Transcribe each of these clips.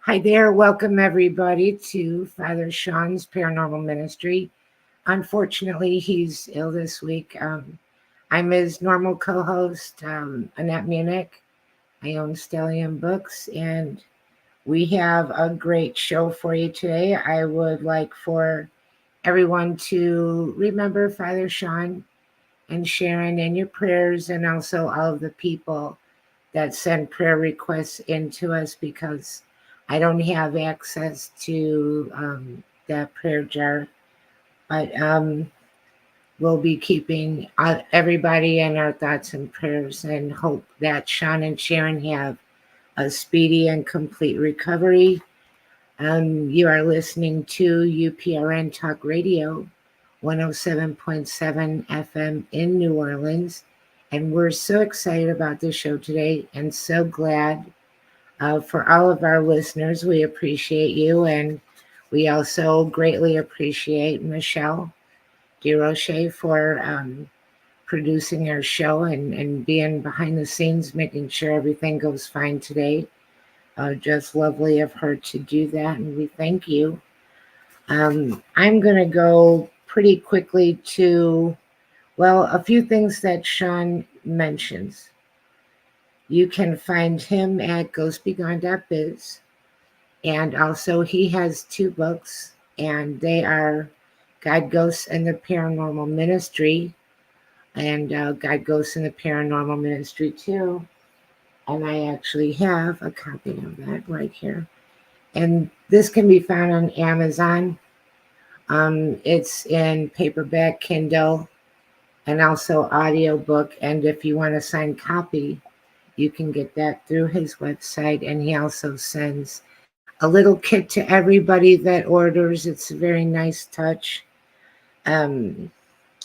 Hi there. Welcome everybody to Father Shawn's Paranormal Ministry. Unfortunately, he's ill this week. I'm his normal co-host, Annette Munich. I own Stellium Books, and we have a great show for you today. I would like for everyone to remember Father Shawn and Sharon in your prayers, and also all of the people that send prayer requests into us, because I don't have access to that prayer jar. But we'll be keeping everybody in our thoughts and prayers, and hope that Shawn and Sharon have a speedy and complete recovery. You are listening to UPRN Talk Radio, 107.7 FM in New Orleans. And we're so excited about this show today, and so glad for all of our listeners. We appreciate you. And we also greatly appreciate Michelle DeRoche for producing our show, and being behind the scenes, making sure everything goes fine today. Just lovely of her to do that, and we thank you. I'm going to go pretty quickly to, well, a few things that Shawn mentions. You can find him at ghostbegone.biz, and also he has two books, and they are God, Ghosts, and the Paranormal Ministry, and God, Ghosts, and the Paranormal Ministry 2. And I actually have a copy of that right here. And this can be found on Amazon. It's in paperback, Kindle, and also audiobook. And if you want a signed copy, you can get that through his website. And he also sends a little kit to everybody that orders. It's a very nice touch. Let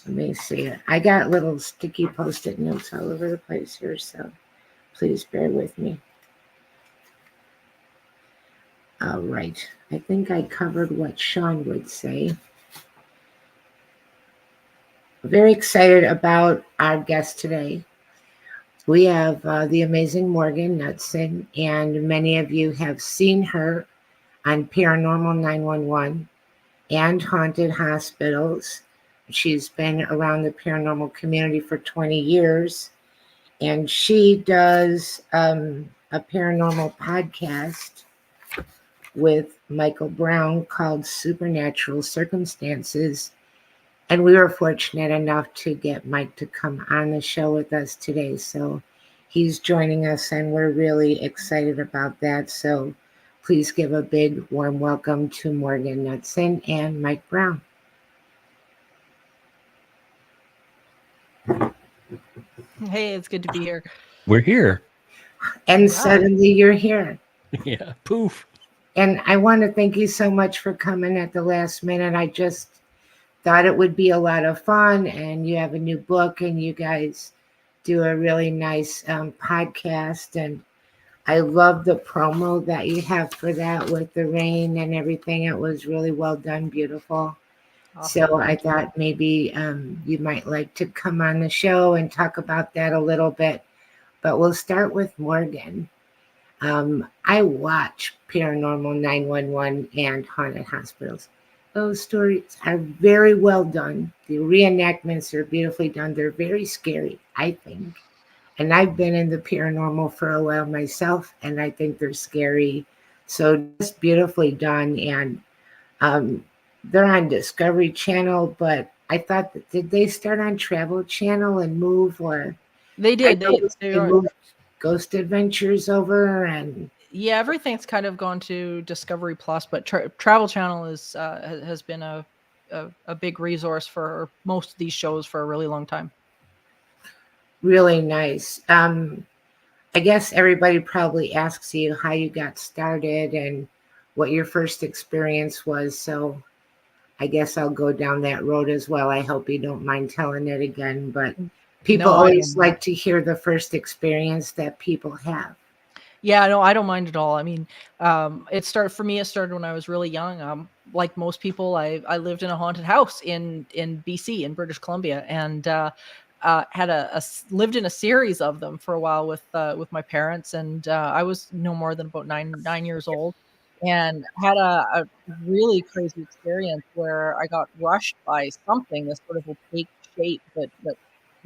me see. I got little sticky post-it notes all over the place here, so please bear with me. All right. I think I covered what Shawn would say. Very excited about our guest today. We have the amazing Morgan Knudsen, and many of you have seen her on Paranormal 911 and Haunted Hospitals. She's been around the paranormal community for 20 years, and she does a paranormal podcast with Michael Browne called Supernatural Circumstances. And we were fortunate enough to get Mike to come on the show with us today. So he's joining us, and we're really excited about that. So please give a big warm welcome to Morgan Knudsen and Mike Browne. Hey, it's good to be here. We're here. And Wow. suddenly you're here. Yeah, poof. And I want to thank you so much for coming at the last minute. I just thought it would be a lot of fun, and you have a new book, and you guys do a really nice podcast, and I love the promo that you have for that with the rain and everything. It was really well done, beautiful. Awesome. So I thought maybe you might like to come on the show and talk about that a little bit, but we'll start with Morgan. I watch Paranormal 911 and Haunted Hospitals. Those stories are very well done. The reenactments are beautifully done. They're very scary, I think. And I've been in the paranormal for a while myself, and I think they're scary. So just beautifully done. And they're on Discovery Channel, but I thought, did they start on Travel Channel and move, or They did. they moved Ghost Adventures over? And yeah, everything's kind of gone to Discovery Plus, but Travel Channel has been a big resource for most of these shows for a really long time. really nice. I guess everybody probably asks you how you got started and what your first experience was. So I guess I'll go down that road as well. I hope you don't mind telling it again, but people always like to hear the first experience that people have. Yeah, no, I don't mind at all. I mean, it started when I was really young. Like most people, I lived in a haunted house in BC, in British Columbia, and lived in a series of them for a while with my parents, and I was no more than about nine years old. and had a really crazy experience where I got rushed by something, this sort of opaque shape that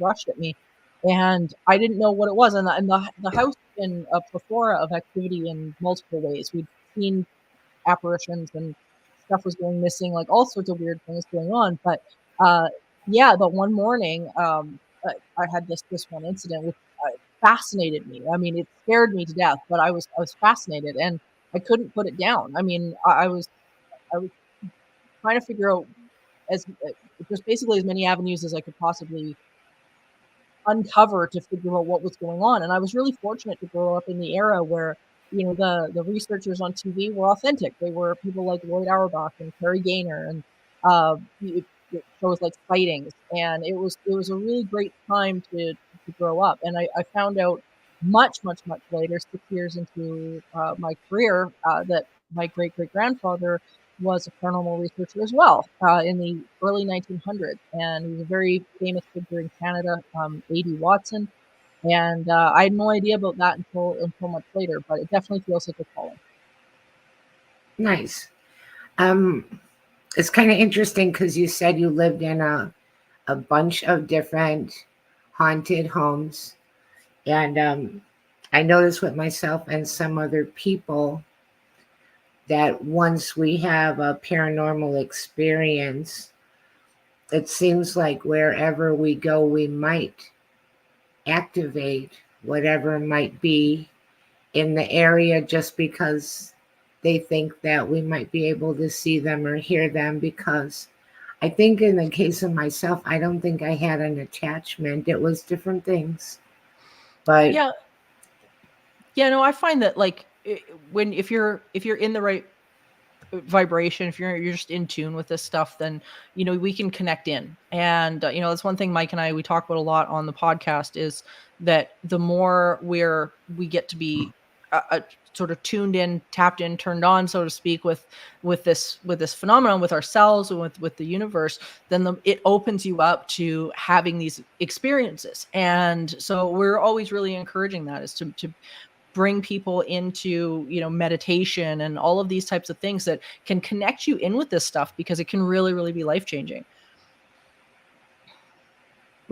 rushed at me, and I didn't know what it was. And the house had been a plethora of activity in multiple ways. We'd seen apparitions and stuff was going missing, like all sorts of weird things going on. But uh, yeah, but one morning, I had this one incident which fascinated me. I mean, it scared me to death, but I was fascinated and I couldn't put it down. I mean, I was trying to figure out as just basically as many avenues as I could possibly uncover to figure out what was going on. And I was really fortunate to grow up in the era where, you know, the researchers on TV were authentic. They were people like Lloyd Auerbach and Terry Gaynor and shows like Sightings. And it was a really great time to grow up. And I found out much later, 6 years into my career, that my great grandfather was a paranormal researcher as well in the early 1900s, and he was a very famous figure in Canada, A.D. Watson. And I had no idea about that until much later, but it definitely feels like a calling. Nice. It's kind of interesting because you said you lived in a bunch of different haunted homes. And I noticed with myself and some other people that once we have a paranormal experience, it seems like wherever we go, we might activate whatever might be in the area just because they think that we might be able to see them or hear them. Because I think in the case of myself, I don't think I had an attachment. It was different things. But Yeah, no, I find that like when if you're in the right vibration, if you're just in tune with this stuff, then you know we can connect in. And you know, that's one thing Mike and we talk about a lot on the podcast, is that the more we get to be sort of tuned in, tapped in, turned on, so to speak, with this phenomenon, with ourselves and with the universe, then it opens you up to having these experiences. And so we're always really encouraging that, is to bring people into, you know, meditation and all of these types of things that can connect you in with this stuff, because it can really be life-changing.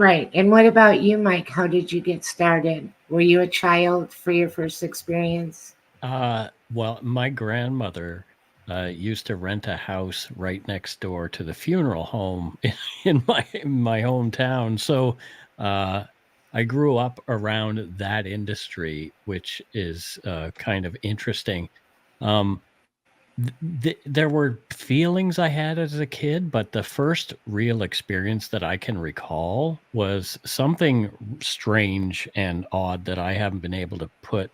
right. And what about you, Mike? How did you get started? Were you a child for your first experience? Well, my grandmother used to rent a house right next door to the funeral home in my hometown. So I grew up around that industry, which is kind of interesting. Um, there were feelings I had as a kid, but the first real experience that I can recall was something strange and odd that I haven't been able to put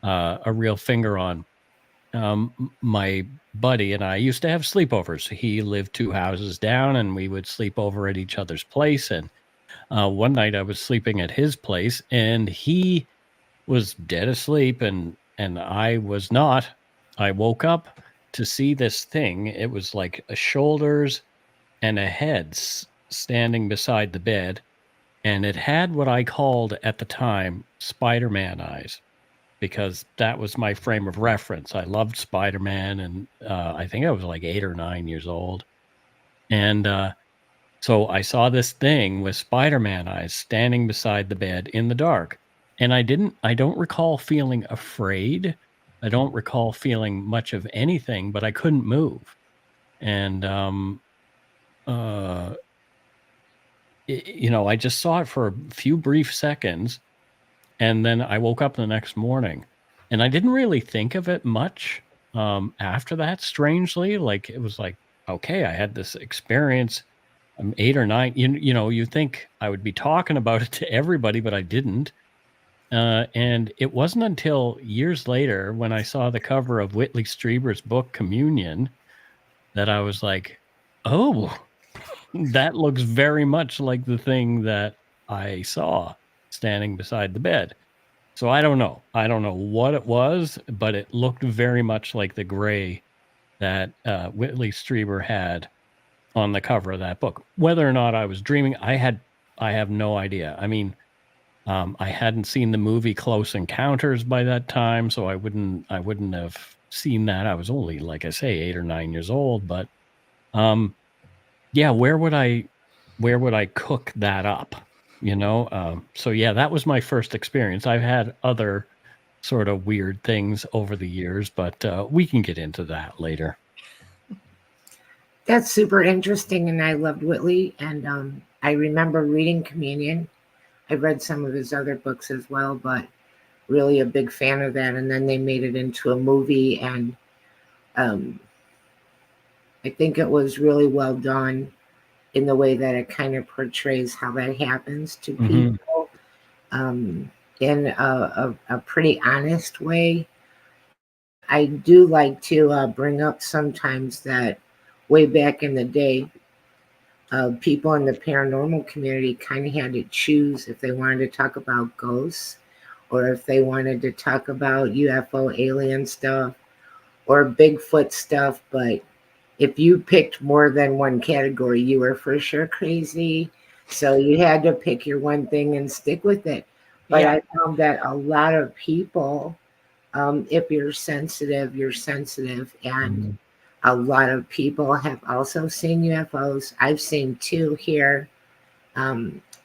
a real finger on. My buddy and I used to have sleepovers. He lived 2 houses down, and we would sleep over at each other's place. And one night I was sleeping at his place, and he was dead asleep, and I was not. I woke up to see this thing. It was like a shoulders and a head standing beside the bed, and it had what I called at the time Spider-Man eyes, because that was my frame of reference. I loved Spider-Man, and I think I was like 8 or 9 years old. And so I saw this thing with Spider-Man eyes standing beside the bed in the dark. And I don't recall feeling afraid. I don't recall feeling much of anything, but I couldn't move. And uh you know, I just saw it for a few brief seconds, and then I woke up the next morning, and I didn't really think of it much after that, strangely. Like, it was like, okay, I had this experience. I'm 8 or 9. You know, you think I would be talking about it to everybody, but I didn't. And it wasn't until years later, when I saw the cover of Whitley Strieber's book Communion, that I was like, oh, that looks very much like the thing that I saw standing beside the bed. So I don't know. I don't know what it was, but it looked very much like the gray that Whitley Strieber had on the cover of that book. Whether or not I was dreaming, I have no idea. I mean, I hadn't seen the movie Close Encounters by that time, so I wouldn't have seen that. I was only, like I say, 8 or 9 years old, but yeah, where would I cook that up? So yeah, that was my first experience. I've had other sort of weird things over the years, but we can get into that later. That's super interesting, and I loved Whitley, and I remember reading Communion. I read some of his other books as well, but really a big fan of that. And then they made it into a movie, and um, I think it was really well done in the way that it kind of portrays how that happens to Hmm. people in a pretty honest way. I do like to bring up sometimes that way back in the day, people in the paranormal community kind of had to choose if they wanted to talk about ghosts or if they wanted to talk about UFO alien stuff or Bigfoot stuff. But if you picked more than one category, you were for sure crazy. So you had to pick your one thing and stick with it. But Yeah. I found that a lot of people, if you're sensitive, you're sensitive. And Hmm. a lot of people have also seen UFOs. I've seen two here.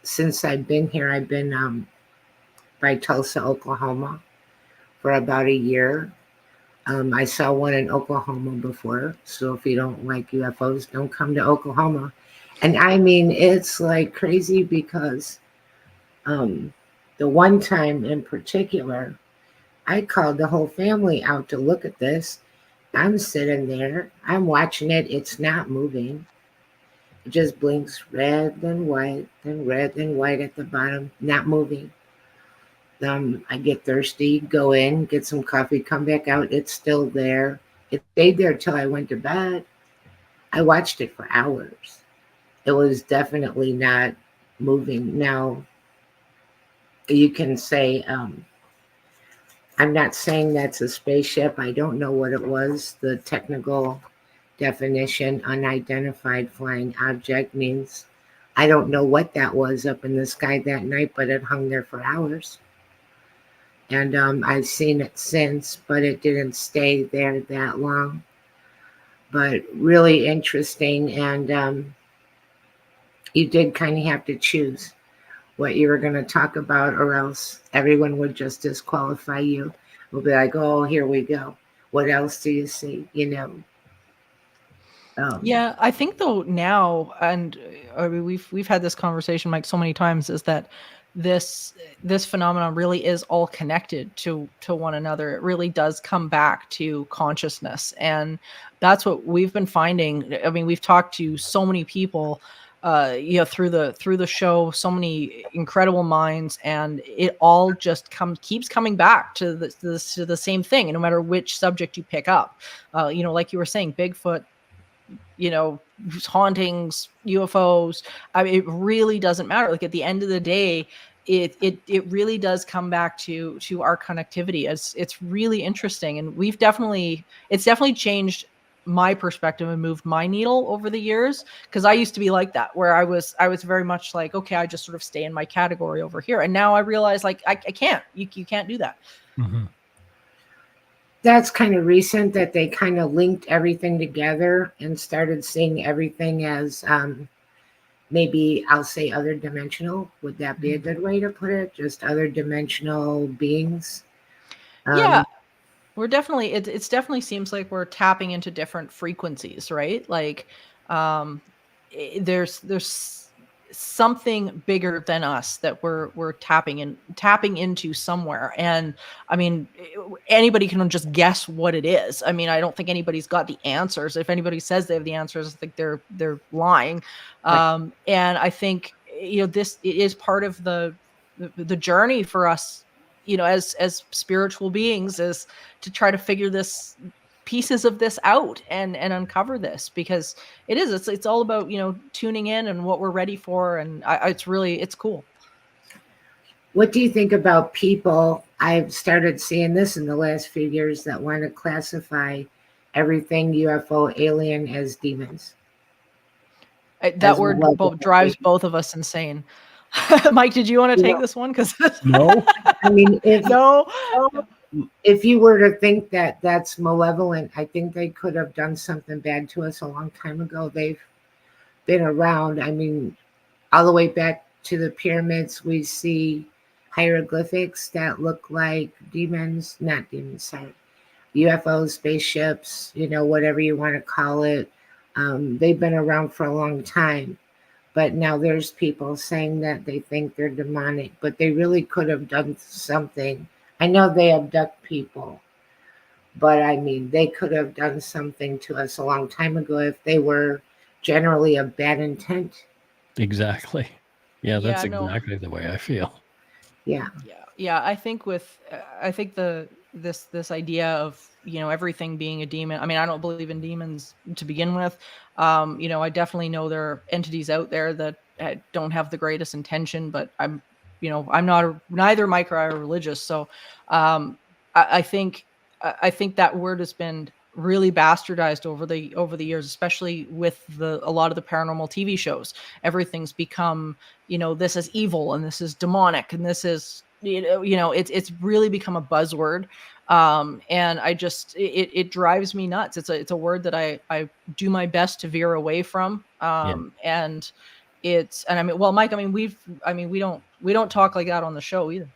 Since I've been here, I've been by Tulsa, Oklahoma for about a year. I saw one in Oklahoma before. So if you don't like UFOs, don't come to Oklahoma. And I mean, it's like crazy because the one time in particular, I called the whole family out to look at this. I'm sitting there, I'm watching it, it's not moving. It just blinks red, then white, then red, then white at the bottom, not moving. I get thirsty, go in, get some coffee, come back out. It's still there. It stayed there till I went to bed. I watched it for hours. It was definitely not moving. Now, you can say, I'm not saying that's a spaceship. I don't know what it was. The technical definition, unidentified flying object, means I don't know what that was up in the sky that night, but it hung there for hours. And I've seen it since, but it didn't stay there that long. But really interesting, and you did kind of have to choose what you were going to talk about, or else everyone would just disqualify you. We'll be like, "Oh, here we go. What else do you see?" Um, Yeah, I think though now, and I mean, we've had this conversation, Mike, so many times, is that this this phenomenon really is all connected to one another. It really does come back to consciousness, and that's what we've been finding. I mean, we've talked to so many people, through the show, so many incredible minds, and it all just keeps coming back to the same thing. And no matter which subject you pick up, like you were saying, Bigfoot, hauntings, UFOs. I mean, it really doesn't matter. Like at the end of the day, it really does come back to our connectivity. It's really interesting, and it's definitely changed my perspective and moved my needle over the years, because I used to be like that, where I was very much like, okay, I just sort of stay in my category over here, and now I realize, like, I can't. You can't do that. Hmm. that's kind of recent that they kind of linked everything together and started seeing everything as maybe I'll say other dimensional. Would that be a good way to put it? Just other dimensional beings. Yeah, Um, we're definitely it's definitely seems like we're tapping into different frequencies, right? Like, um there's something bigger than us that we're tapping into somewhere. And I mean, anybody can just guess what it is. I mean, I don't think anybody's got the answers. If anybody says they have the answers, I think they're lying. right. And I think, this is part of the journey for us, as spiritual beings, is to try to figure this pieces of this out and uncover this, because it's all about, tuning in and what we're ready for. And it's cool. What do you think about people? I've started seeing this in the last few years that want to classify everything UFO alien as demons, That as word malevolent drives beings. both of us insane. Mike, did you want to You take know, this one? Because No. I mean, if no. if you were to think that that's malevolent, I think they could have done something bad to us a long time ago. They've been around. I mean, all the way back to the pyramids, we see hieroglyphics that look like demons, not demons, sorry, UFOs, spaceships, whatever you want to call it. They've been around for a long time. But now there's people saying that they think they're demonic, but they really could have done something. I know they abduct people, but I mean, they could have done something to us a long time ago if they were generally of bad intent. Exactly. Yeah, that's Yeah, no. exactly the way I feel. Yeah. Yeah. I think I think this idea of everything being a demon. I mean, I don't believe in demons to begin with. I definitely know there are entities out there that don't have the greatest intention, but I'm not neither micro or religious, so I think I think that word has been really bastardized over the years, especially with a lot of the paranormal TV shows. Everything's become, this is evil and this is demonic and this is it's really become a buzzword. And it drives me nuts. It's a word that I do my best to veer away from. Yeah. And I mean, well, Mike, I mean, we don't talk like that on the show either.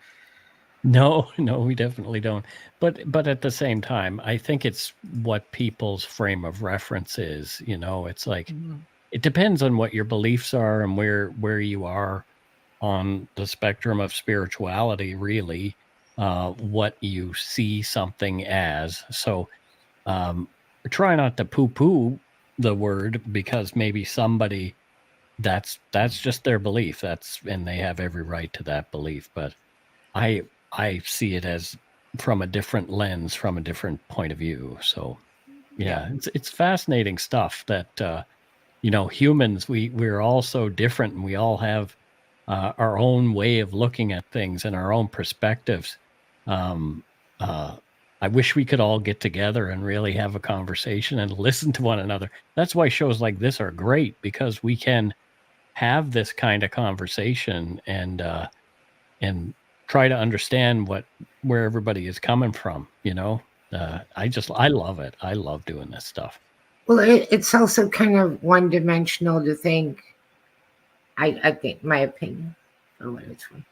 No, no, we definitely don't. But at the same time, I think it's what people's frame of reference is. It's like Mhm. it depends on what your beliefs are and where you are on the spectrum of spirituality, really, what you see something as. So um, try not to poo-poo the word because maybe somebody that's just their belief. And they have every right to that belief. But I see it as from a different lens, from a different point of view. So yeah, it's fascinating stuff that humans we're all so different and we all have our own way of looking at things and our own perspectives. Um, uh, I wish we could all get together and really have a conversation and listen to one another. That's why shows like this are great because we can have this kind of conversation and try to understand where everybody is coming from. I love it. I love doing this stuff. Well, it's also kind of one dimensional to think, I think, my opinion, for what it's worth,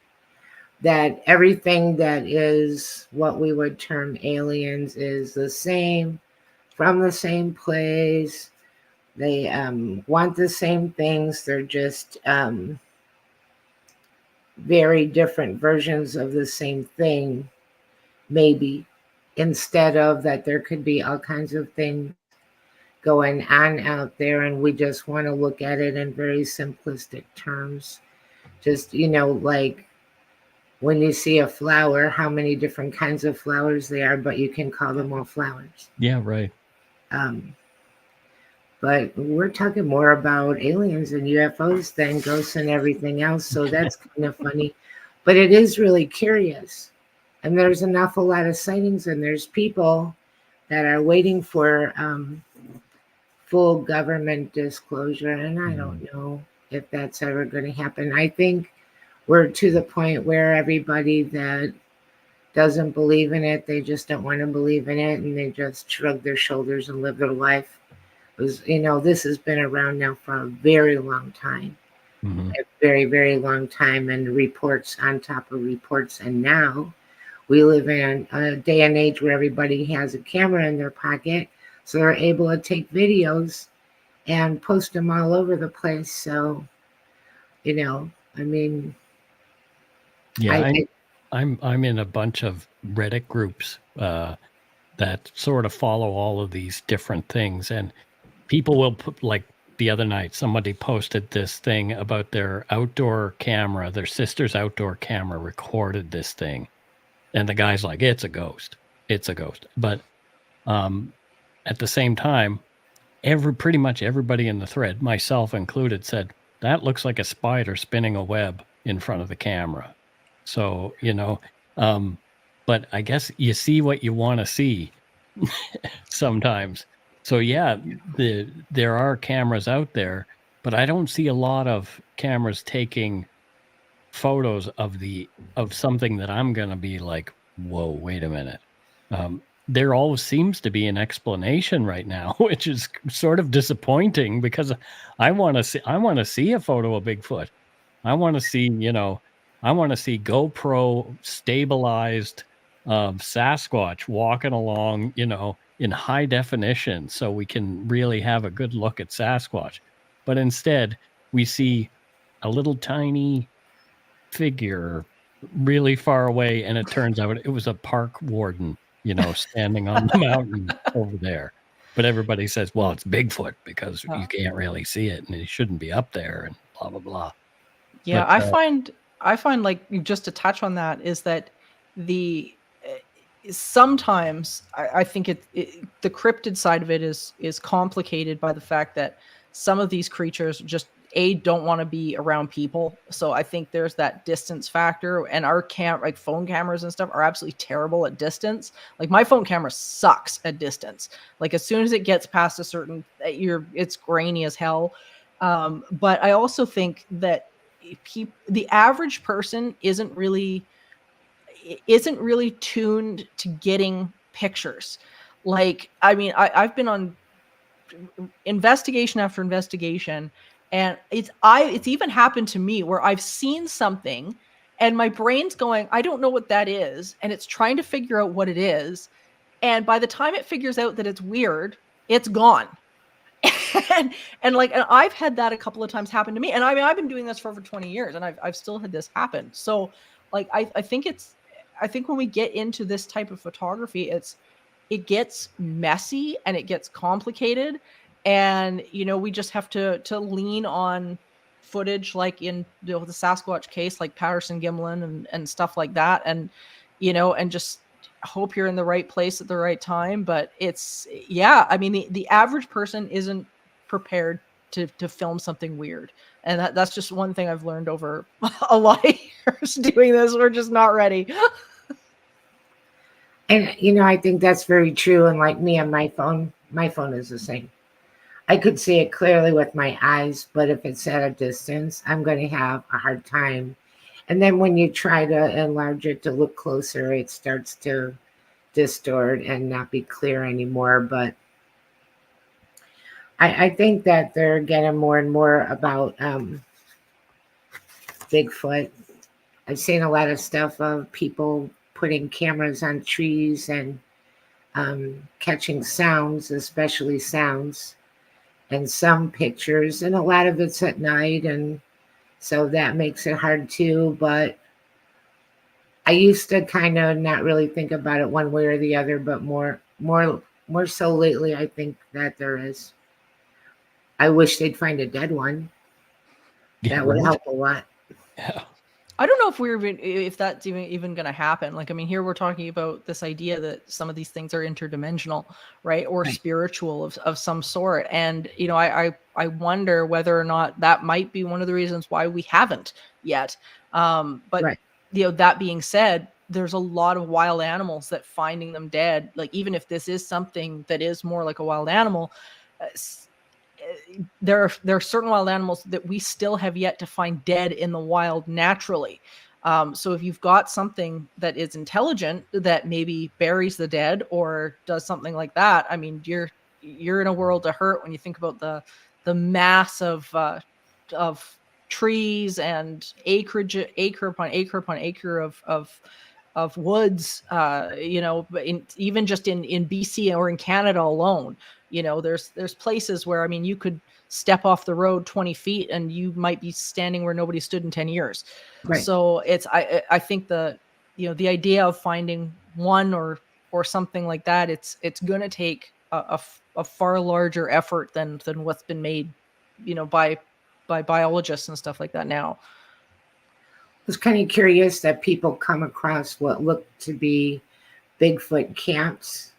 that everything that is what we would term aliens is the same, from the same place. They want the same things. They're just very different versions of the same thing, maybe, instead of that there could be all kinds of things going on out there, and we just want to look at it in very simplistic terms. Just, like when you see a flower, how many different kinds of flowers they are, but you can call them all flowers. Yeah, right. But we're talking more about aliens and UFOs than ghosts and everything else, so that's kind of funny. But it is really curious. And there's an awful lot of sightings, and there's people that are waiting for full government disclosure, and I don't know if that's ever going to happen. I think we're to the point where everybody that doesn't believe in it, they just don't want to believe in it, and they just shrug their shoulders and live their life. This has been around now for a very long time, a very, very long time, and reports on top of reports. And now we live in a day and age where everybody has a camera in their pocket, so they're able to take videos and post them all over the place. So, I mean, yeah, I'm in a bunch of Reddit groups that sort of follow all of these different things, and people will put, like the other night, somebody posted this thing about their outdoor camera, their sister's outdoor camera recorded this thing, and the guy's like, "It's a ghost, it's a ghost." But at the same time, pretty much everybody in the thread, myself included, said that looks like a spider spinning a web in front of the camera. So but I guess you see what you want to see sometimes. So yeah, there are cameras out there, but I don't see a lot of cameras taking photos of something that I'm gonna be like, whoa, wait a minute. there always seems to be an explanation right now, which is sort of disappointing because I want to see a photo of Bigfoot. I want to see, GoPro stabilized Sasquatch walking along, in high definition so we can really have a good look at Sasquatch. But instead, we see a little tiny figure really far away, and it turns out it was a park warden, standing on the mountain over there. But everybody says, well, it's Bigfoot because you can't really see it and it shouldn't be up there and blah, blah, blah. Yeah, But, I find like just to touch on that is that the sometimes I think the cryptid side of it is complicated by the fact that some of these creatures just don't want to be around people. So I think there's that distance factor, and our like phone cameras and stuff are absolutely terrible at distance. Like my phone camera sucks at distance. Like as soon as it gets past a certain, it's grainy as hell. But I also think that the average person isn't really tuned to getting pictures. Like, I mean, I've been on investigation after investigation, and it's even happened to me where I've seen something and my brain's going, I don't know what that is, and it's trying to figure out what it is. And by the time it figures out that it's weird, it's gone. and and I've had that a couple of times happen to me. And I mean, I've been doing this for over 20 years and I've still had this happen. So like I think when we get into this type of photography, it gets messy and it gets complicated. And we just have to lean on footage like in the Sasquatch case, like Patterson Gimlin and stuff like that. And and just hope you're in the right place at the right time. But I mean, the average person isn't prepared to film something weird. And that's just one thing I've learned over a lot of years doing this. We're just not ready. And I think that's very true. And like me on my phone is the same. I could see it clearly with my eyes, but if it's at a distance, I'm going to have a hard time. And then when you try to enlarge it to look closer, it starts to distort and not be clear anymore. But I think that they're getting more and more about Bigfoot. I've seen a lot of stuff of people putting cameras on trees and catching sounds, especially sounds, and some pictures. And a lot of it's at night, and so that makes it hard too. But I used to kind of not really think about it one way or the other, but more so lately, I think that there is. I wish they'd find a dead one. yeah, That would right? help a lot. Yeah. I don't know if that's even going to happen. Like, I mean, here we're talking about this idea that some of these things are interdimensional, right? Or Right. spiritual of some sort. And, I wonder whether or not that might be one of the reasons why we haven't yet. But, Right. That being said, there's a lot of wild animals that finding them dead, like even if this is something that is more like a wild animal, there are certain wild animals that we still have yet to find dead in the wild naturally. So if you've got something that is intelligent that maybe buries the dead or does something like that, I mean, you're in a world of hurt when you think about the mass of trees and acreage, acre upon acre upon acre of woods, even just in BC or in Canada alone. There's places where, I mean, you could step off the road 20 feet and you might be standing where nobody stood in 10 years. Right. So I think the idea of finding one or something like that, it's going to take a far larger effort than what's been made, by biologists and stuff like that now. I was kind of curious that people come across what look to be Bigfoot camps,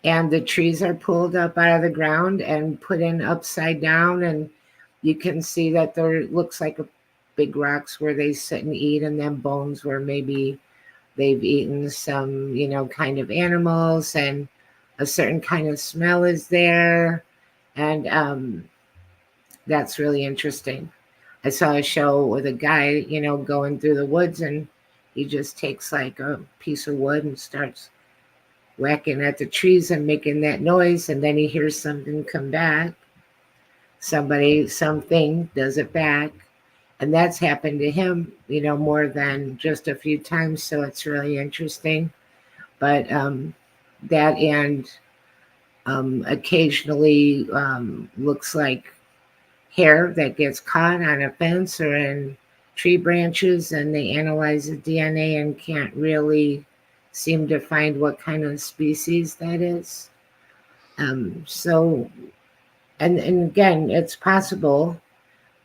and the trees are pulled up out of the ground and put in upside down, and you can see that there looks like big rocks where they sit and eat, and then bones where maybe they've eaten some, kind of animals, and a certain kind of smell is there. And that's really interesting. I saw a show with a guy, going through the woods, and he just takes like a piece of wood and starts whacking at the trees and making that noise, and then he hears something come back. Something does it back. And that's happened to him, more than just a few times. So it's really interesting. But that and occasionally looks like hair that gets caught on a fence or in tree branches, and they analyze the DNA and can't really seem to find what kind of species that is. So, and again, it's possible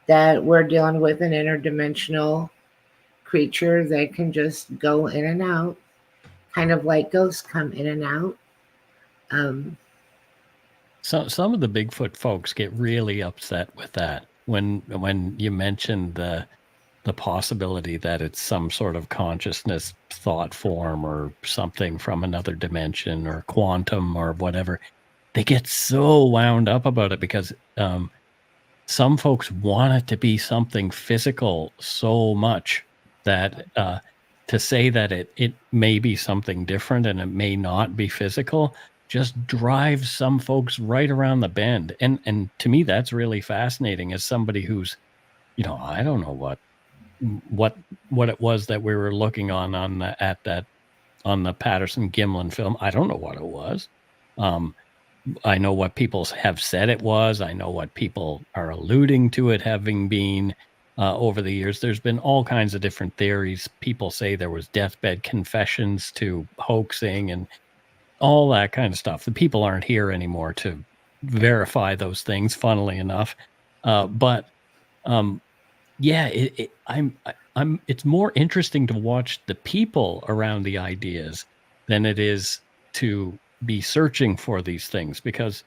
that we're dealing with an interdimensional creature that can just go in and out, kind of like ghosts come in and out. So some of the Bigfoot folks get really upset with that when you mention the possibility that it's some sort of consciousness thought form or something from another dimension or quantum or whatever. They get so wound up about it because some folks want it to be something physical so much that to say that it may be something different and it may not be physical just drives some folks right around the bend. And to me, that's really fascinating as somebody who's, I don't know what it was that we were looking on the Patterson Gimlin film. I don't know what it was. I know what people have said it was. I know what people are alluding to it having been over the years. There's been all kinds of different theories. People say there was deathbed confessions to hoaxing and all that kind of stuff. The people aren't here anymore to verify those things, funnily enough. But yeah, it's more interesting to watch the people around the ideas than it is to be searching for these things, because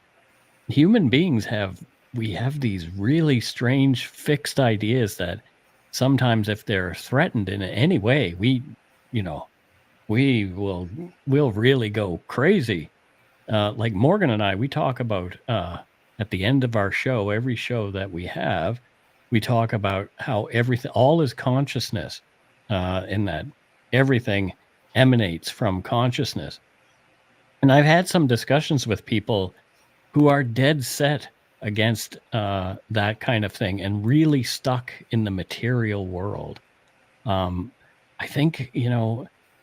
human beings have these really strange fixed ideas that sometimes if they're threatened in any way, you know, we'll really go crazy. Like Morgan and I, we talk about at the end of our show, every show that we have, we talk about how everything, all is consciousness, in that everything emanates from consciousness. And I've had some discussions with people who are dead set against that kind of thing and really stuck in the material world. Um, I think,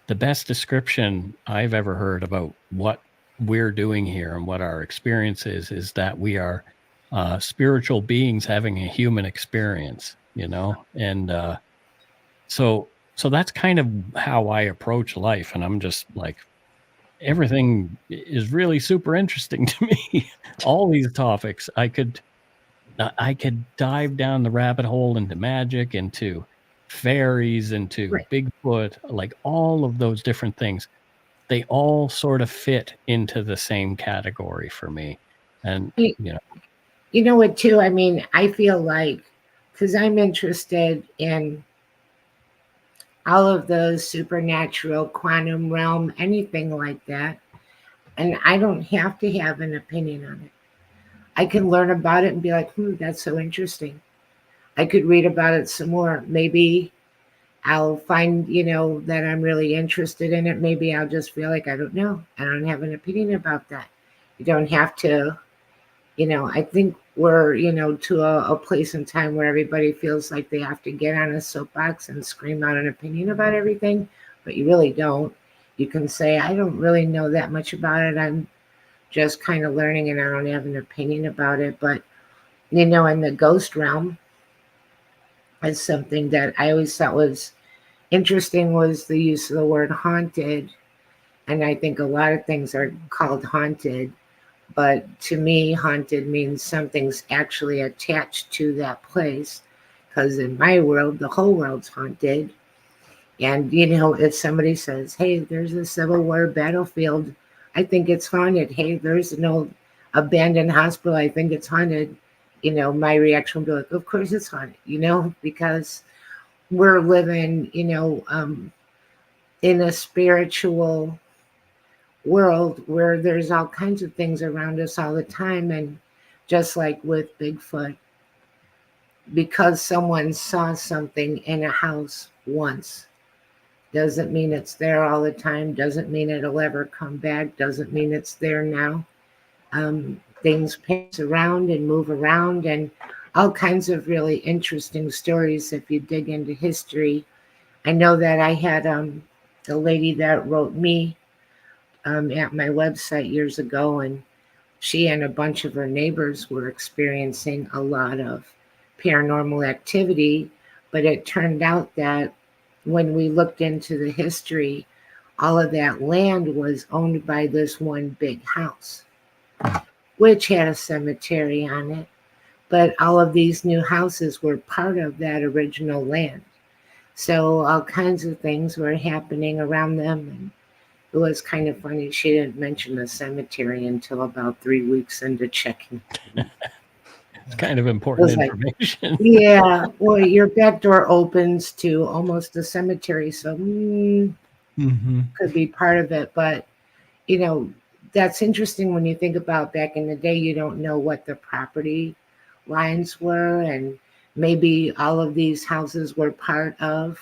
the best description I've ever heard about what we're doing here and what our experience is that we are spiritual beings having a human experience, and so that's kind of how I approach life. And I'm just like, everything is really super interesting to me. All these topics, I could dive down the rabbit hole into magic, into fairies, into Right. Bigfoot, like all of those different things. They all sort of fit into the same category for me. And, You, you know what, too? I mean, I feel like, because I'm interested in all of those supernatural, quantum realm, anything like that. And I don't have to have an opinion on it. I can learn about it and be like, that's so interesting. I could read about it some more. Maybe I'll find, that I'm really interested in it. Maybe I'll just feel like I don't know. I don't have an opinion about that. You don't have to, I think we're, to a place in time where everybody feels like they have to get on a soapbox and scream out an opinion about everything, but you really don't. You can say, I don't really know that much about it. I'm just kind of learning and I don't have an opinion about it. But, in the ghost realm, is something that I always thought was interesting was the use of the word haunted. And I think a lot of things are called haunted. But to me, haunted means something's actually attached to that place. Because in my world, the whole world's haunted. And, if somebody says, hey, there's a Civil War battlefield, I think it's haunted. Hey, there's an old abandoned hospital, I think it's haunted. My reaction would be like, of course it's haunted, because we're living, in a spiritual world where there's all kinds of things around us all the time. And just like with Bigfoot, because someone saw something in a house once, Doesn't mean it's there all the time. Doesn't mean it'll ever come back. Doesn't mean it's there now. Things pass around and move around, and all kinds of really interesting stories if you dig into history. I know that I had the lady that wrote me at my website years ago, and she and a bunch of her neighbors were experiencing a lot of paranormal activity. But it turned out that when we looked into the history, all of that land was owned by this one big house, which had a cemetery on it. But all of these new houses were part of that original land. So all kinds of things were happening around them. And it was kind of funny. She didn't mention the cemetery until about 3 weeks into checking. It's kind of It important was like, information. yeah, well, your back door opens to almost a cemetery. So could be part of it. But, you know, that's interesting when you think about back in the day, you don't know what the property lines were. And maybe all of these houses were part of,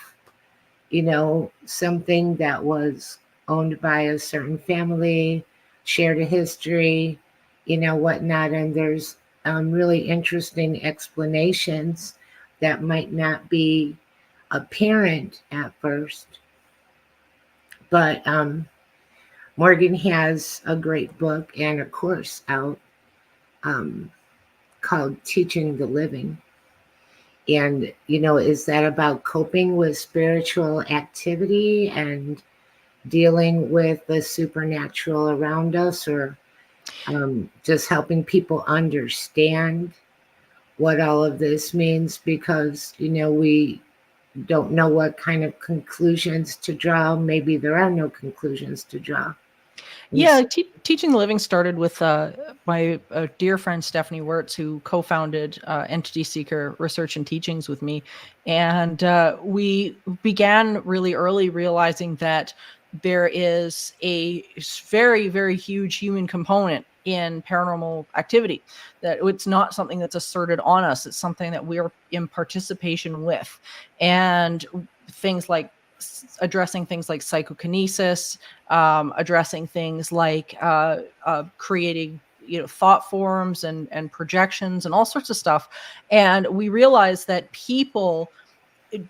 something that was owned by a certain family, shared a history, whatnot. And there's really interesting explanations that might not be apparent at first. But Morgan has a great book and a course out um, called Teaching the Living. And, is that about coping with spiritual activity and dealing with the supernatural around us, or just helping people understand what all of this means? Because, we don't know what kind of conclusions to draw. Maybe there are no conclusions to draw. Yeah, Teaching the Living started with my dear friend Stephanie Wirtz, who co-founded Entity Seeker Research and Teachings with me. And we began really early realizing that there is a very, very huge human component in paranormal activity, that it's not something that's asserted on us. It's something that we are in participation with. And things like addressing things like psychokinesis, addressing things like creating thought forms and projections and all sorts of stuff. And we realized that people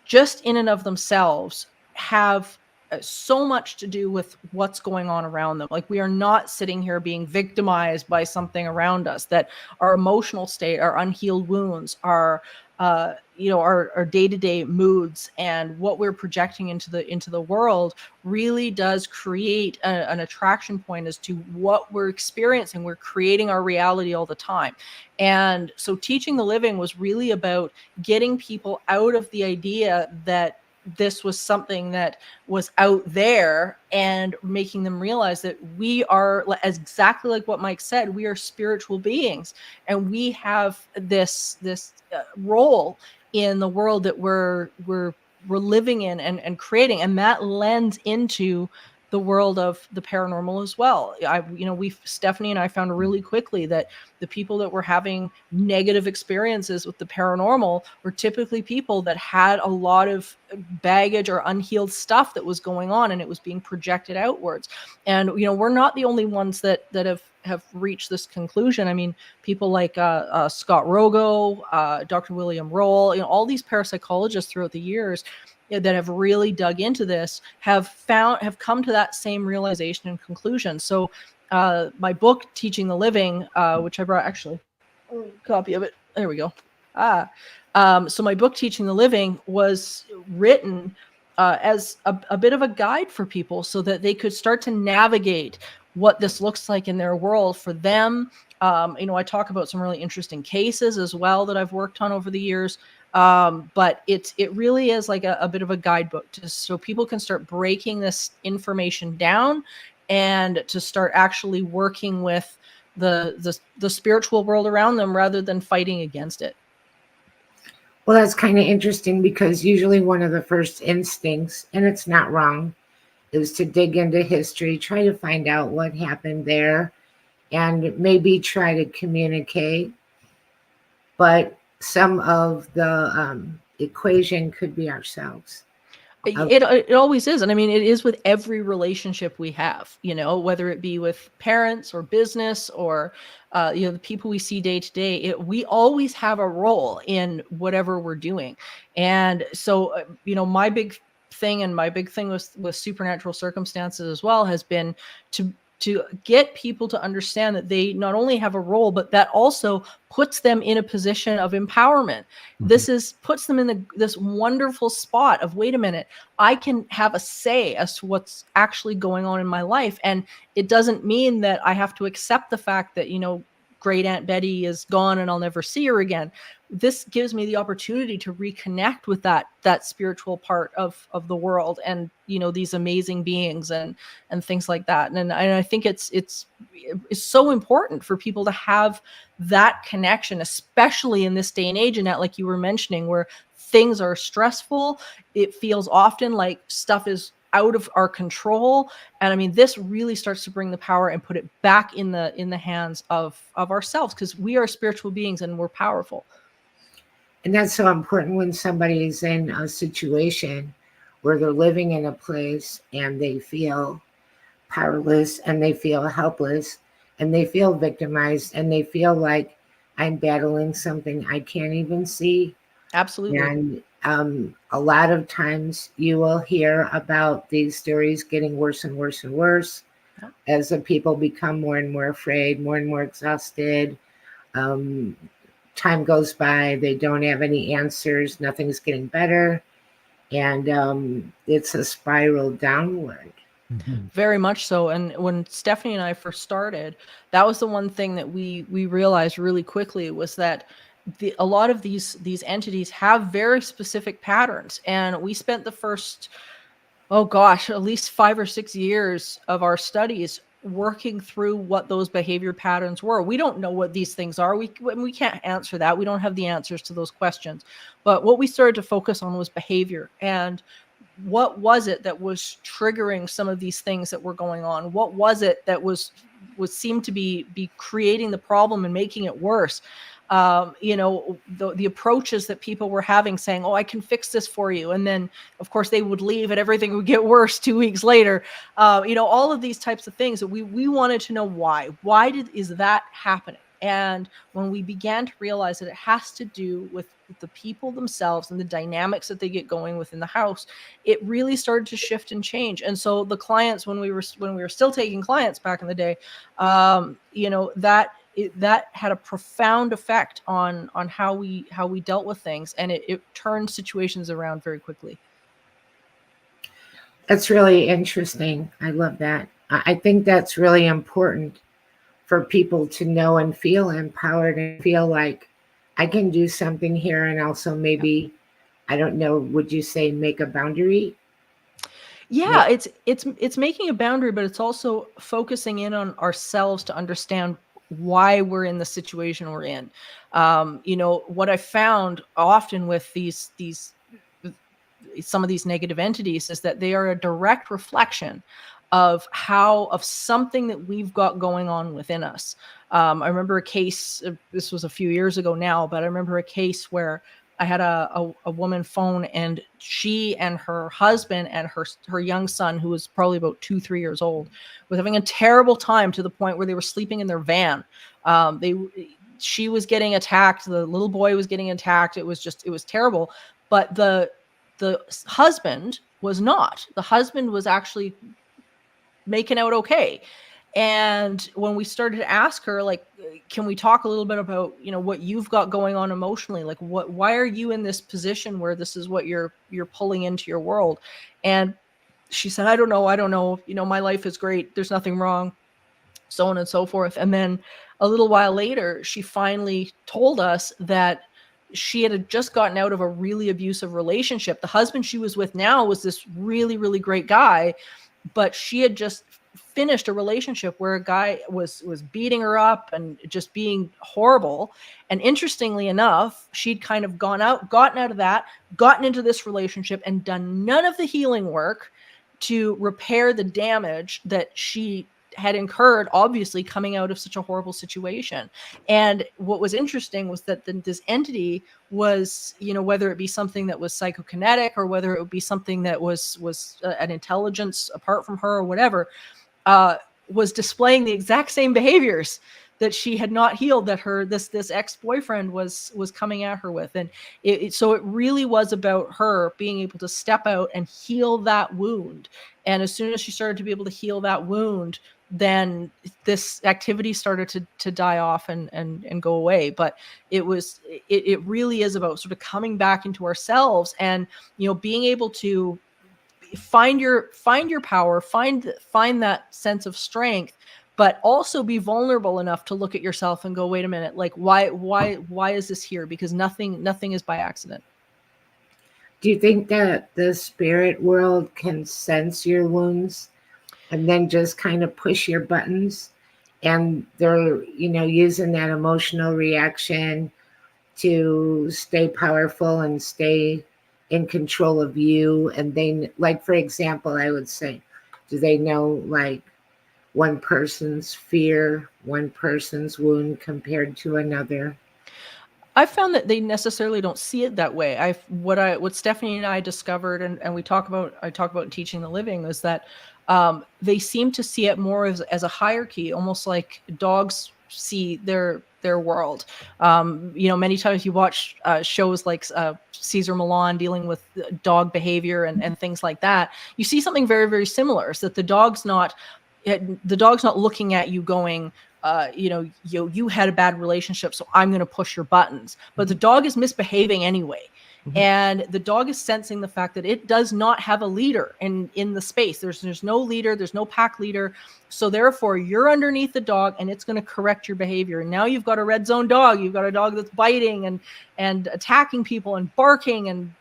just in and of themselves have so much to do with what's going on around them. Like, we are not sitting here being victimized by something around us, that our emotional state, our unhealed wounds, our day-to-day moods and what we're projecting into the world really does create an attraction point as to what we're experiencing. We're creating our reality all the time. And so Teaching the Living was really about getting people out of the idea that this was something that was out there, and making them realize that we are, as exactly like what Mike said, we are spiritual beings, and we have this role in the world that we're living in and creating, and that lends into the world of the paranormal as well. Stephanie and I found really quickly that the people that were having negative experiences with the paranormal were typically people that had a lot of baggage or unhealed stuff that was going on, and it was being projected outwards. And we're not the only ones that have reached this conclusion. I mean, people like Scott Rogo, Dr. William Roll, all these parapsychologists throughout the years that have really dug into this have come to that same realization and conclusion. So my book, Teaching the Living, which I brought actually a copy of it. There we go. So my book, Teaching the Living, was written as a bit of a guide for people so that they could start to navigate what this looks like in their world for them. I talk about some really interesting cases as well that I've worked on over the years. But it really is like a bit of a guidebook, just so people can start breaking this information down and to start actually working with the spiritual world around them rather than fighting against it. Well, that's kind of interesting, because usually one of the first instincts, and it's not wrong, is to dig into history, try to find out what happened there, and maybe try to communicate. But some of the equation could be ourselves. It always is. And I mean, it is with every relationship we have, whether it be with parents or business or, the people we see day to day, we always have a role in whatever we're doing. And so, my big thing with supernatural circumstances as well has been to get people to understand that they not only have a role, but that also puts them in a position of empowerment. Mhm. Puts them in this wonderful spot of, wait a minute, I can have a say as to what's actually going on in my life. And it doesn't mean that I have to accept the fact that, great Aunt Betty is gone and I'll never see her again. This gives me the opportunity to reconnect with that spiritual part of the world, and, these amazing beings and things like that. And I think it's so important for people to have that connection, especially in this day and age. And that, like you were mentioning, where things are stressful, it feels often like stuff is out of our control. And I mean, this really starts to bring the power and put it back in the hands of ourselves, because we are spiritual beings and we're powerful. And that's so important when somebody is in a situation where they're living in a place and they feel powerless and they feel helpless and they feel victimized and they feel like I'm battling something I can't even see. Absolutely. And a lot of times you will hear about these stories getting worse and worse and worse Yeah. as the people become more and more afraid, more and more exhausted. Um, Time goes by, they don't have any answers, nothing's getting better, and it's a spiral downward. Mhm. Very much so. And when Stephanie and I first started, that was the one thing that we realized really quickly, was that a lot of these entities have very specific patterns. And we spent the first, oh gosh, at least 5 or 6 years of our studies working through what those behavior patterns were. We don't know what these things are. We can't answer that. We don't have the answers to those questions. But what we started to focus on was behavior, and what was it that was triggering some of these things that were going on? What was it that was seemed to be creating the problem and making it worse? The approaches that people were having, saying, "Oh, I can fix this for you," and then, of course, they would leave and everything would get worse 2 weeks later. All of these types of things that we wanted to know why. Is that happening? And when we began to realize that it has to do with the people themselves and the dynamics that they get going within the house, it really started to shift and change. And so the clients, when we were still taking clients back in the day, that had a profound effect on how we dealt with things, and it turned situations around very quickly. That's really interesting. I love that. I think that's really important for people to know and feel empowered and feel like I can do something here, and also maybe, I don't know, would you say make a boundary? Yeah, Make, it's making a boundary, but it's also focusing in on ourselves to understand why we're in the situation we're in. What I found often with these some of these negative entities is that they are a direct reflection of something that we've got going on within us. I remember a case. This was a few years ago now, but I remember a case where I had a woman phone, and she and her husband and her young son, who was probably about 2-3 years old, was having a terrible time, to the point where they were sleeping in their van. They She was getting attacked. The little boy was getting attacked. It was terrible. But the husband was not. The husband was actually making out okay. And when we started to ask her, like, can we talk a little bit about, what you've got going on emotionally? Like, why are you in this position where this is what you're pulling into your world? And she said, I don't know. I don't know. My life is great. There's nothing wrong, so on and so forth. And then a little while later, she finally told us that she had just gotten out of a really abusive relationship. The husband she was with now was this really, really great guy, but she had just finished a relationship where a guy was beating her up and just being horrible. And interestingly enough, she'd kind of gotten out of that, gotten into this relationship, and done none of the healing work to repair the damage that she had incurred, obviously coming out of such a horrible situation. And what was interesting was that this entity was, whether it be something that was psychokinetic or whether it would be something that was an intelligence apart from her or whatever, was displaying the exact same behaviors that she had not healed, that this ex-boyfriend was coming at her with. And so it really was about her being able to step out and heal that wound. And as soon as she started to be able to heal that wound, then this activity started to die off and go away. But it really is about sort of coming back into ourselves and, being able to find your power, find that sense of strength, but also be vulnerable enough to look at yourself and go, wait a minute, like why is this here? Because nothing is by accident. Do you think that the spirit world can sense your wounds and then just kind of push your buttons, and they're, using that emotional reaction to stay powerful and stay in control of you? And they, like, for example, I would say, do they know, like, one person's fear, one person's wound compared to another? I've found that they necessarily don't see it that way. What Stephanie and I discovered, and I talk about in Teaching the Living, is that they seem to see it more as a hierarchy, almost like dogs see their world. Many times you watch shows like Cesar Millan dealing with dog behavior and things like that. You see something very, very similar, is that the dog's not looking at you going, you had a bad relationship, so I'm going to push your buttons. But the dog is misbehaving anyway. Mm-hmm. And the dog is sensing the fact that it does not have a leader in the space. There's no leader. There's no pack leader. So therefore, you're underneath the dog, and it's going to correct your behavior. And now you've got a red zone dog. You've got a dog that's biting and attacking people and barking and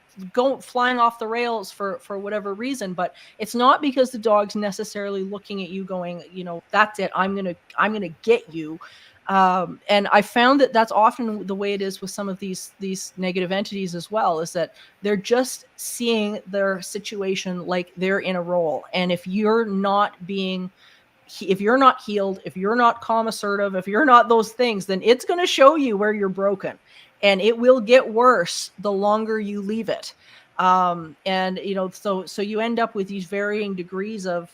flying off the rails for whatever reason. But it's not because the dog's necessarily looking at you going, that's it, I'm gonna get you. And I found that that's often the way it is with some of these negative entities as well, is that they're just seeing their situation like they're in a role. And if you're not healed, if you're not calm, assertive, if you're not those things, then it's going to show you where you're broken. And it will get worse the longer you leave it. So you end up with these varying degrees of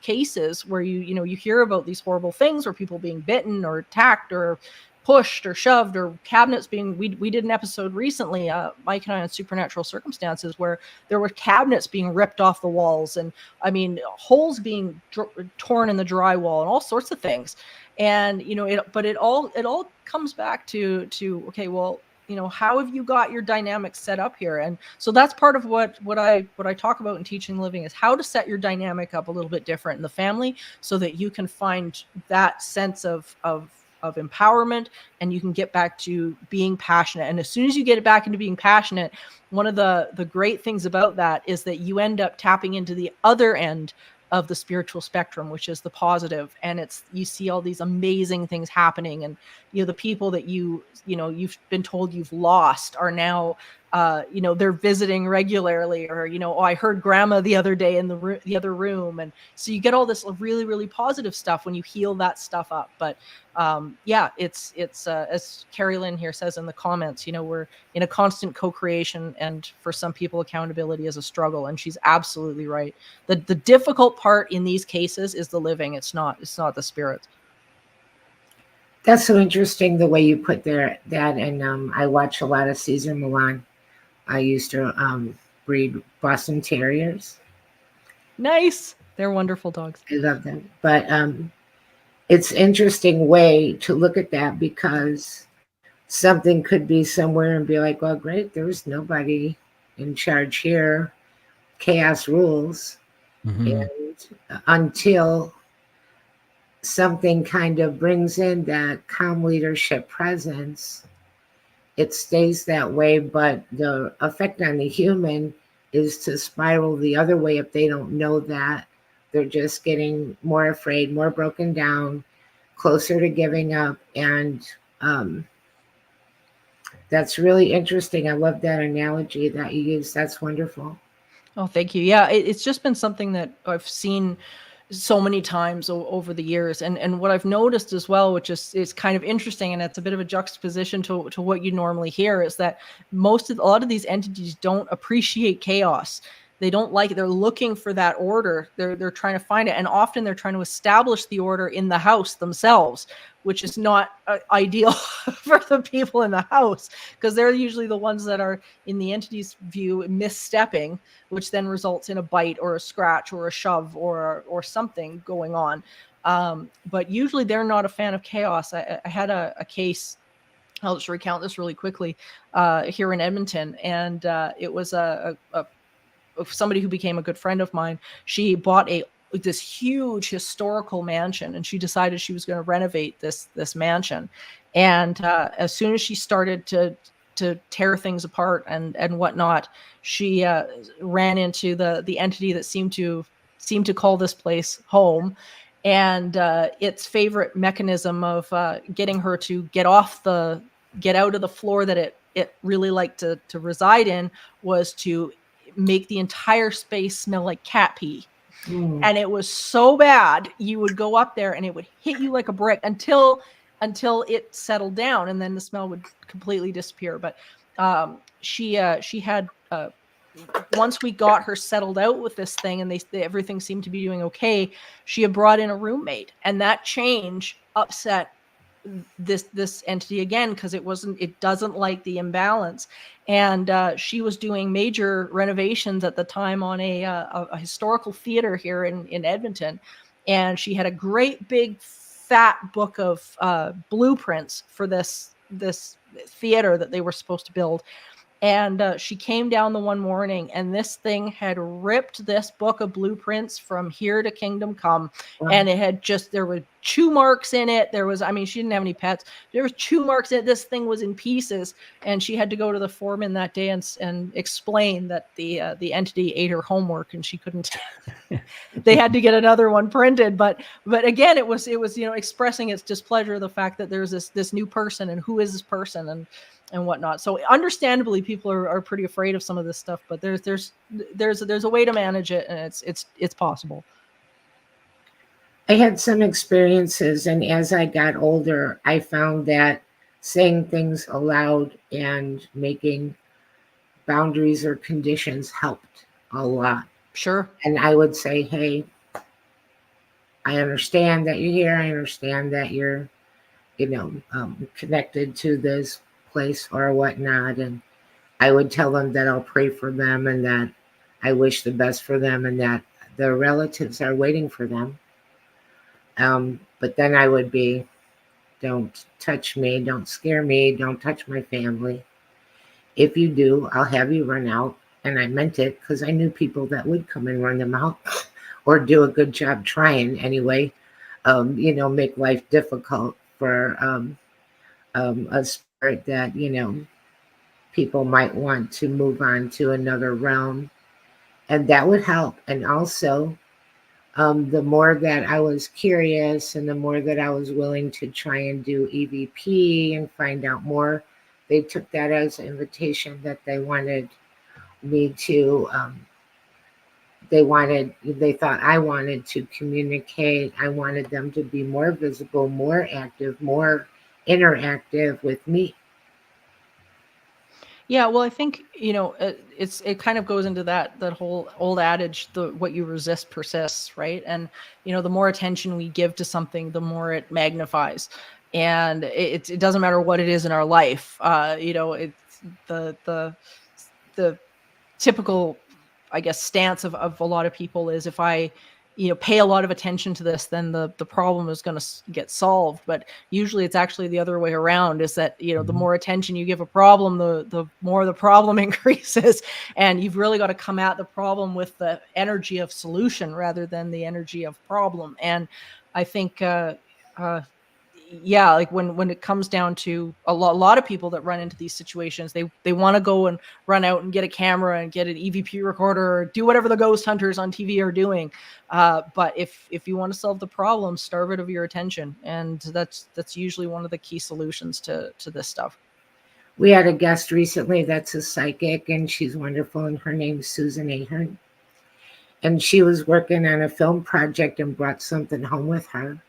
cases where you hear about these horrible things, where people being bitten or attacked or pushed or shoved, or cabinets being, we did an episode recently, Mike and I, on Supernatural Circumstances, where there were cabinets being ripped off the walls, and holes being torn in the drywall, and all sorts of things. And it all comes back to okay, well, how have you got your dynamic set up here? And so that's part of what I talk about in Teaching Living, is how to set your dynamic up a little bit different in the family, so that you can find that sense of empowerment, and you can get back to being passionate. And as soon as you get it back into being passionate, one of the great things about that is that you end up tapping into the other end of the spiritual spectrum, which is the positive. And you see all these amazing things happening, and the people that you've been told you've lost are now they're visiting regularly, or I heard grandma the other day in the other room. And so you get all this really, really positive stuff when you heal that stuff up. But it's as Carrie Lynn here says in the comments, we're in a constant co-creation, and for some people accountability is a struggle. And she's absolutely right. The difficult part in these cases is the living. It's not the spirits. That's so interesting the way you put that. And I watch a lot of Cesar Millan. I used to breed Boston Terriers. Nice. They're wonderful dogs. I love them. But it's interesting way to look at that, because something could be somewhere and be like, well, great, there's nobody in charge here. Chaos rules. Mm-hmm. And until something kind of brings in that calm leadership presence, it stays that way. But the effect on the human is to spiral the other way if they don't know that. They're just getting more afraid, more broken down, closer to giving up. And that's really interesting. I love that analogy that you use. That's wonderful. Oh, thank you. Yeah, it's just been something that I've seen so many times over the years. And what I've noticed as well, which is kind of interesting, and it's a bit of a juxtaposition to what you normally hear, is that a lot of these entities don't appreciate chaos. They don't like it. They're looking for that order. They're trying to find it. And often they're trying to establish the order in the house themselves, which is not ideal for the people in the house, because they're usually the ones that are, in the entity's view, misstepping, which then results in a bite or a scratch or a shove or something going on. But usually they're not a fan of chaos. I had a case, I'll just recount this really quickly, here in Edmonton. And it was somebody who became a good friend of mine. She bought this huge historical mansion, and she decided she was going to renovate this mansion. And as soon as she started to tear things apart and whatnot, she ran into the entity that seemed to call this place home. And its favorite mechanism of getting her to get out of the floor that it really liked to reside in was to make the entire space smell like cat pee. And it was so bad, you would go up there and it would hit you like a brick until it settled down, and then the smell would completely disappear. But she had once we got her settled out with this thing, and everything seemed to be doing okay, she had brought in a roommate, and that change upset this entity again, because it doesn't like the imbalance. And she was doing major renovations at the time on a historical theater here in Edmonton, and she had a great big fat book of blueprints for this theater that they were supposed to build. And she came down the one morning, and this thing had ripped this book of blueprints from here to kingdom come. Wow. And it had there were chew marks in it. She didn't have any pets. There was chew marks in it. This thing was in pieces. And she had to go to the foreman that day and explain that the entity ate her homework, and she couldn't. They had to get another one printed. But again, it was expressing its displeasure, the fact that there's this new person, and who is this person, and whatnot. So understandably, people are pretty afraid of some of this stuff, but there's a way to manage it, and it's possible. I had some experiences, and as I got older, I found that saying things aloud and making boundaries or conditions helped a lot. Sure. And I would say, hey, I understand that you're here. I understand that you're, connected to this place or whatnot. And I would tell them that I'll pray for them, and that I wish the best for them, and that their relatives are waiting for them. But then I would be, don't touch me, don't scare me, don't touch my family. If you do, I'll have you run out. And I meant it, because I knew people that would come and run them out or do a good job trying anyway, make life difficult for a spirit that, people might want to move on to another realm. And that would help. And also, the more that I was curious, and the more that I was willing to try and do EVP and find out more, they took that as an invitation that they wanted me to, they thought I wanted to communicate. I wanted them to be more visible, more active, more interactive with me. Yeah, well, I think, it kind of goes into that whole old adage, what you resist persists, right? And, the more attention we give to something, the more it magnifies. And it doesn't matter what it is in our life. It's the typical, I guess, stance of a lot of people is, if I pay a lot of attention to this, then the problem is going to get solved. But usually it's actually the other way around, is that, the more attention you give a problem, the more the problem increases. And you've really got to come at the problem with the energy of solution rather than the energy of problem. And I think, like when it comes down to a lot of people that run into these situations, they want to go and run out and get a camera and get an EVP recorder, or do whatever the ghost hunters on TV are doing. But if you want to solve the problem, starve it of your attention. And that's usually one of the key solutions to this stuff. We had a guest recently that's a psychic, and she's wonderful, and her name's Susan Ahern. and she was working on a film project and brought something home with her.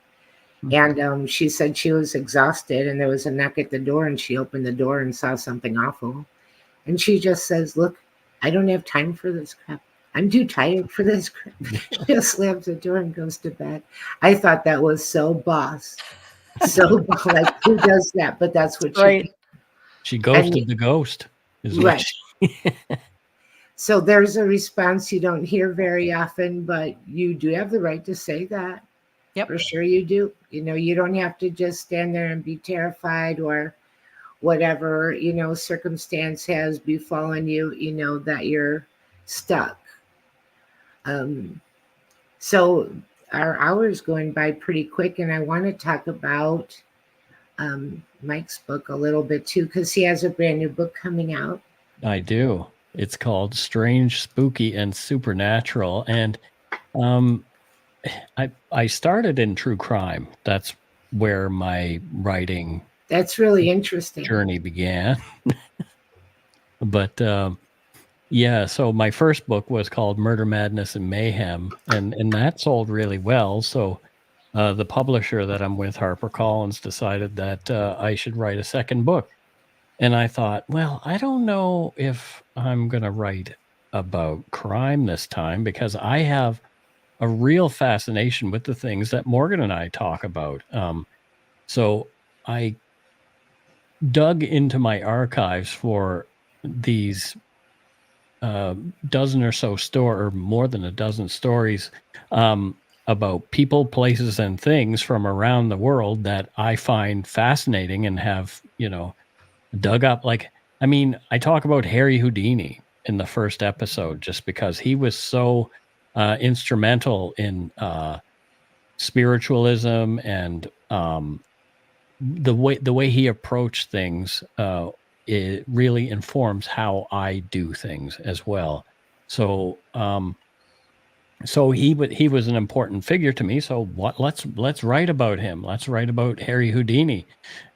And she said she was exhausted and there was a knock at the door and she opened the door and saw something awful. And she just says, look, I don't have time for this crap. I'm too tired for this crap. Just slams the door and goes to bed. I thought that was so boss. So like, who does that? But that's what Right. she did. She ghosted the ghost. Is what Right. So there's a response you don't hear very often, but you do have the right to say that. Yep. For sure you do. You know, you don't have to just stand there and be terrified or whatever, you know, circumstance has befallen you, you know, that you're stuck. So our hour's going by pretty quick, and I want to talk about Mike's book a little bit too, because he has a brand new book coming out. I do. It's called Strange, Spooky, and Supernatural. And I started in true crime. That's where my writing That's really interesting. journey began. But yeah, so my first book was called Murder, Madness, and Mayhem, and that sold really well. So the publisher that I'm with, HarperCollins, decided that I should write a second book. And I thought, well, I don't know if I'm going to write about crime this time, because I have a real fascination with the things that Morgan and I talk about. So I dug into my archives for these dozen or so or more than a dozen stories about people, places, and things from around the world that I find fascinating and have, you know, dug up. Like, I mean, I talk about Harry Houdini in the first episode just because he was so instrumental in spiritualism and the way he approached things. It really informs how I do things as well. So so he was an important figure to me. So let's write about him. Let's write about Harry Houdini.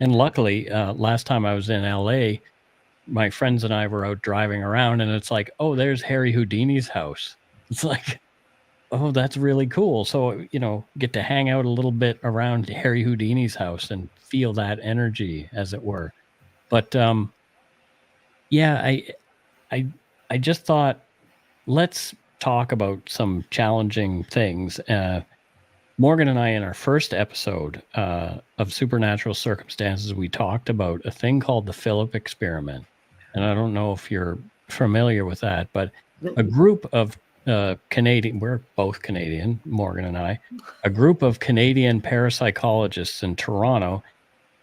And luckily, last time I was in LA, my friends and I were out driving around, and it's like, oh, there's Harry Houdini's house. It's like, oh, that's really cool. So, you know, get to hang out a little bit around Harry Houdini's house and feel that energy, as it were. But yeah, I just thought, let's talk about some challenging things. Morgan and I, in our first episode of Supernatural Circumstances, we talked about a thing called the Philip experiment. And I don't know if you're familiar with that, but a group of Canadian, we're both Canadian, Morgan and I, a group of Canadian parapsychologists in Toronto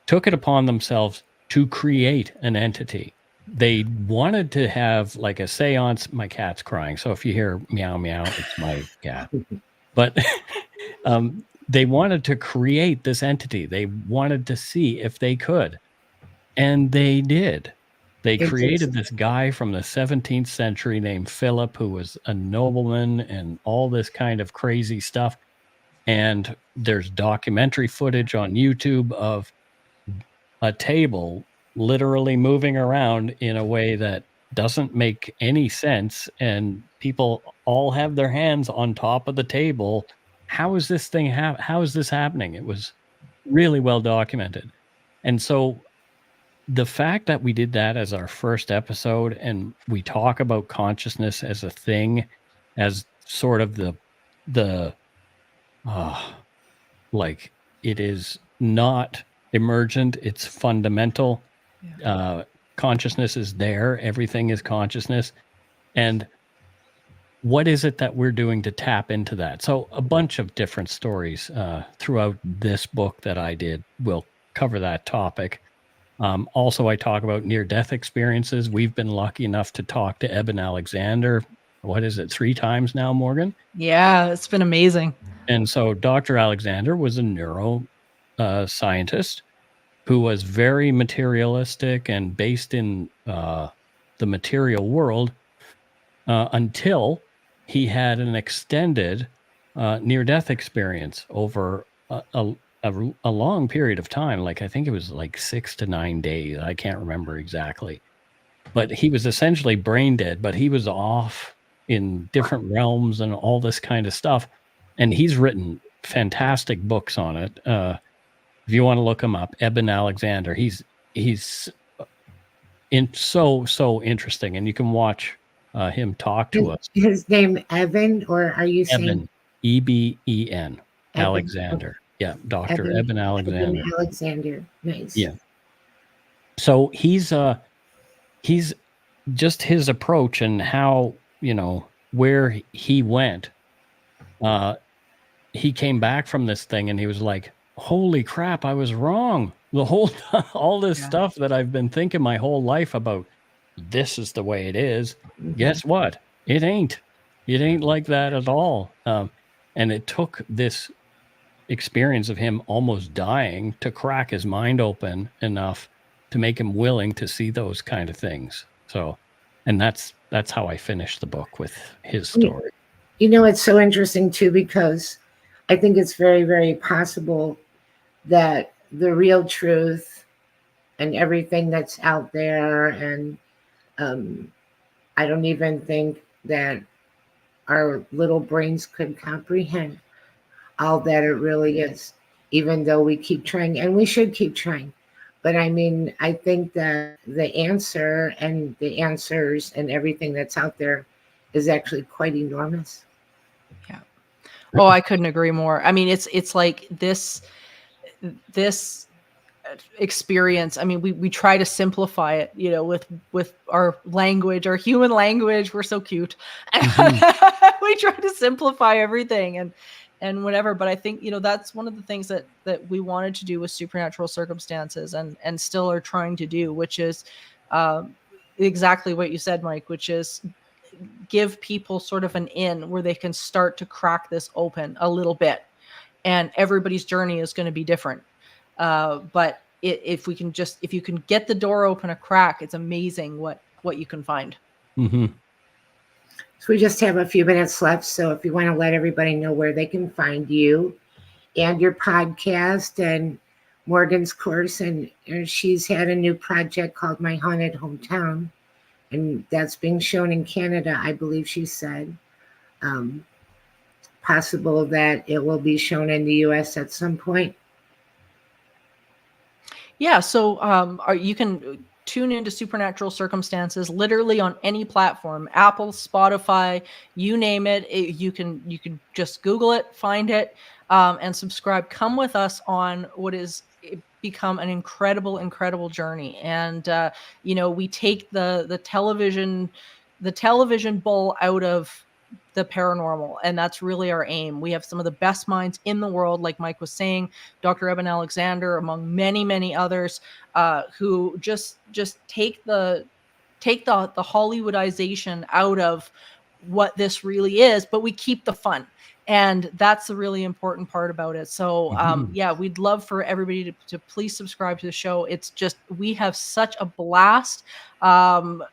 took it upon themselves to create an entity. They wanted to have like a seance. My cat's crying, so if you hear meow meow, it's my cat. But they wanted to create this entity. They wanted to see if they could, and they did. They created this guy from the 17th century named Philip, who was a nobleman and all this kind of crazy stuff. And there's documentary footage on YouTube of a table literally moving around in a way that doesn't make any sense, and people all have their hands on top of the table. How is this thing how is this happening? It was really well documented. And so the fact that we did that as our first episode, and we talk about consciousness as a thing, as sort of the like, it is not emergent, it's fundamental. Consciousness is there. Everything is consciousness. And what is it that we're doing to tap into that? So a bunch of different stories throughout this book that I did will cover that topic. Also, I talk about near-death experiences. We've been lucky enough to talk to Eben Alexander. What is it, 3 times now, Morgan? Yeah, it's been amazing. And so Dr. Alexander was a neuro scientist who was very materialistic and based in the material world until he had an extended near-death experience over a long period of time. Like, I think it was like 6 to 9 days. I can't remember exactly. But he was essentially brain dead, but he was off in different realms and all this kind of stuff. And he's written fantastic books on it. If you want to look him up, Eben Alexander, he's so interesting, and you can watch him talk to us. His name Evan, or are you saying Eben, Eben, Eben? Alexander? Yeah, Dr. Eben Alexander. Evan Alexander, nice. Yeah. So he's just his approach and how, where he went. He came back from this thing and he was like, holy crap, I was wrong. All this stuff that I've been thinking my whole life about, this is the way it is. Guess what? It ain't like that at all. And it took this experience of him almost dying to crack his mind open enough to make him willing to see those kind of things. So, and that's how I finished the book, with his story. It's so interesting too, because I think it's very, very possible that the real truth and everything that's out there, and I don't even think that our little brains could comprehend all that it really is, even though we keep trying, and we should keep trying. But I mean, I think that the answer and the answers and everything that's out there is actually quite enormous. Yeah. Oh, I couldn't agree more. I mean, it's like this experience. I mean, we try to simplify it, with our language, our human language. We're so cute. We try to simplify everything and whatever. But I think, that's one of the things that we wanted to do with Supernatural Circumstances, and still are trying to do, which is exactly what you said, Mike, which is give people sort of an in where they can start to crack this open a little bit. And everybody's journey is going to be different. But if you can get the door open a crack, it's amazing what you can find. Mm-hmm. So we just have a few minutes left. So if you want to let everybody know where they can find you and your podcast and Morgan's course, and she's had a new project called My Haunted Hometown, and that's being shown in Canada, I believe she said. Possible that it will be shown in the US at some point. Yeah, so you can tune into Supernatural Circumstances literally on any platform, Apple, Spotify, you name it. You can just Google it, find it, and subscribe. Come with us on what is become an incredible journey. And we take the television bull out of the paranormal, and that's really our aim. We have some of the best minds in the world, like Mike was saying, Dr. Eben Alexander, among many others, who just take the Hollywoodization out of what this really is, but we keep the fun. And that's the really important part about it. So we'd love for everybody to please subscribe to the show. It's just, we have such a blast. We're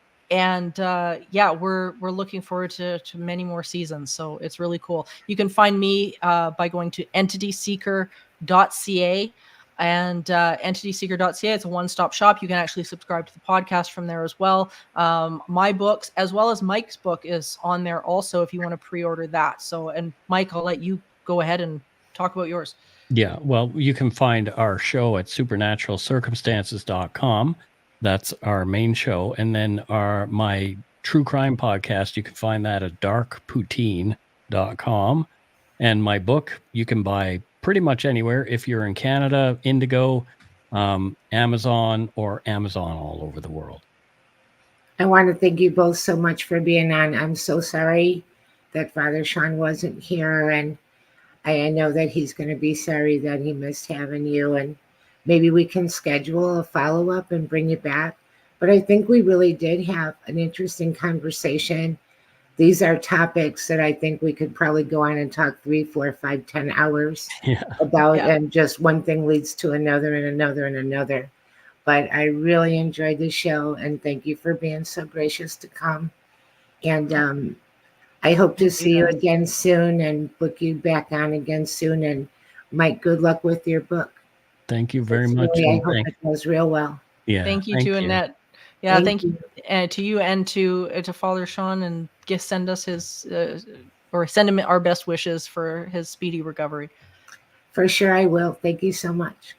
looking forward to many more seasons. So it's really cool. You can find me by going to entityseeker.ca. And entityseeker.ca, it's a one-stop shop. You can actually subscribe to the podcast from there as well. My books, as well as Mike's book, is on there also if you want to pre-order that. So, and Mike, I'll let you go ahead and talk about yours. Yeah, well, you can find our show at supernaturalcircumstances.com. That's our main show. And then my true crime podcast, you can find that at darkpoutine.com. And my book, you can buy pretty much anywhere. If you're in Canada, Indigo, Amazon, or Amazon all over the world. I want to thank you both so much for being on. I'm so sorry that Father Shawn wasn't here, and I know that he's going to be sorry that he missed having you, and maybe we can schedule a follow-up and bring you back. But I think we really did have an interesting conversation. These are topics that I think we could probably go on and talk 3, 4, 5, 10 hours about, and just one thing leads to another and another and another. But I really enjoyed the show, and thank you for being so gracious to come. And I hope to see you again soon and book you back on again soon. And Mike, good luck with your book. Thank you very much. Really, I hope it goes real well. Yeah. Thank you to Annette. Yeah, thank you. And to you and to Father Shawn, and send us his or send him our best wishes for his speedy recovery. For sure I will. Thank you so much.